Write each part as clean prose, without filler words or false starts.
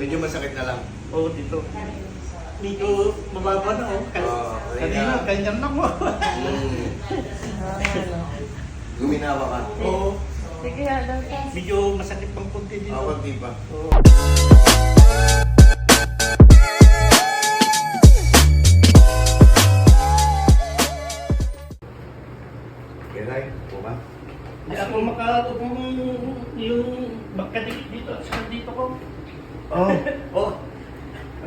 Medyo masakit na lang. Oo, dito. Medyo mababa na, oh. Kanina, ganyan lang mo. Guminawa ka. Oo. Sige, halo. Medyo masakit pang konti dito. Ako, di ba? Oo. Kiray, ba? Hindi ako makatupong yung magkadikit dito at saka dito ko. Oo. Oh.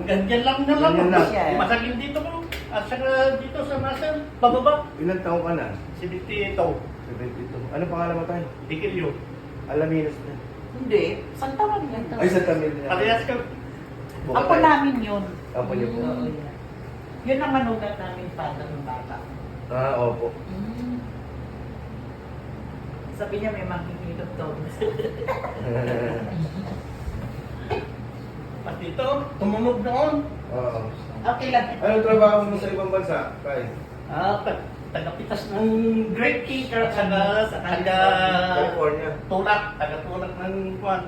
Ang ganyan lang na lang. Ganyan lang. Masakit dito ko. At saka dito sa muscle, bababa. Ilan taong ka na? 72. 72. Ano pangalan mo tayo? Dikilyo. Alaminos na. Hindi. Saan tawag yan? Ay, sa Tamil na. Parehas ka. Ako namin yun. Apo niyo po. Oo, yan. Yun ang manugat namin father ng bata. Ah, opo. Sabi niya may makikilot to. At dito, tumunog noon. Oo. Okay lang. Anong trabaho mo sa ibang bansa, Kai? Tagapitas ng grape cake at saka California. taga-tulak ng kuwan.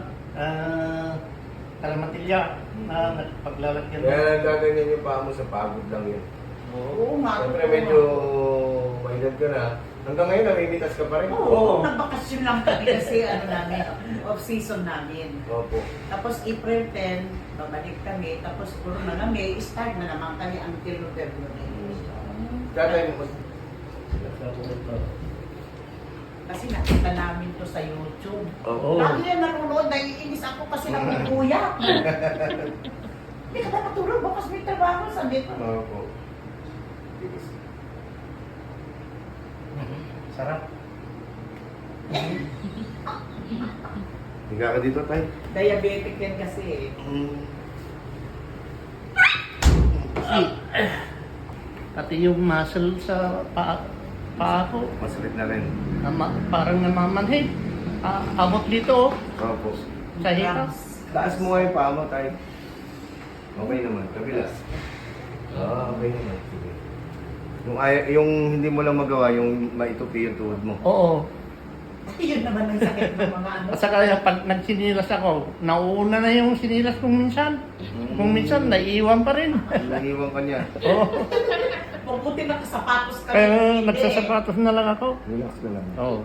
Kalamatilya na nagpaglalagyan. Kaya gaganyan yung paa mo sa pagod lang yun. Oo nga. Siyempre medyo may edad ka na. Hanggang ngayon namimitas ka pa rin. Oo, nagbakasyon lang kami kasi ano namin, off-season namin. Opo. Tapos April 10, babalik kami. Tapos puro na kami, start na naman kami until November 9. Tatay mo. Kasi nakita namin to sa YouTube. Opo. Lagi yan nanonood, naiinis ako kasi lang may kuya. Hindi ka ba matulog, bukas may trabaho, sabi ko. Opo. Sarap. Higa ka dito, Tay. Diabetic yan kasi eh. Pati yung muscle sa paa ko, Masakit na rin. parang namamanhid. Abot dito, Opo. sa hika. Taas mo nga yung paa mo, Tay. Okay naman. Kabila. Okay naman. Sige. Yung hindi mo lang magawa, yung maitupi yung tuhod mo. Oo. Yun naman ang sakit ng mga ano. At saka pag nagsinilas ako, nauuna na yung sinilas kung minsan. Kung minsan, naiiwan pa rin. Naniwang ka niya. Oo. Mabuti na sapatos kami. Kaya Hindi. nagsasapatos na lang ako. Relax ka lang. Oo.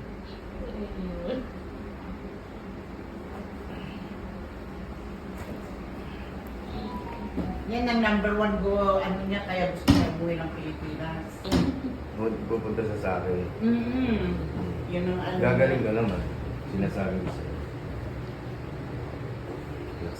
Yan ang number one go, ano niya, kaya gusto niya buhay ng Pilipinas. Pupunta sa akin. Yun ang ano. Gagaling ka naman. Sinasabi ko sa'yo.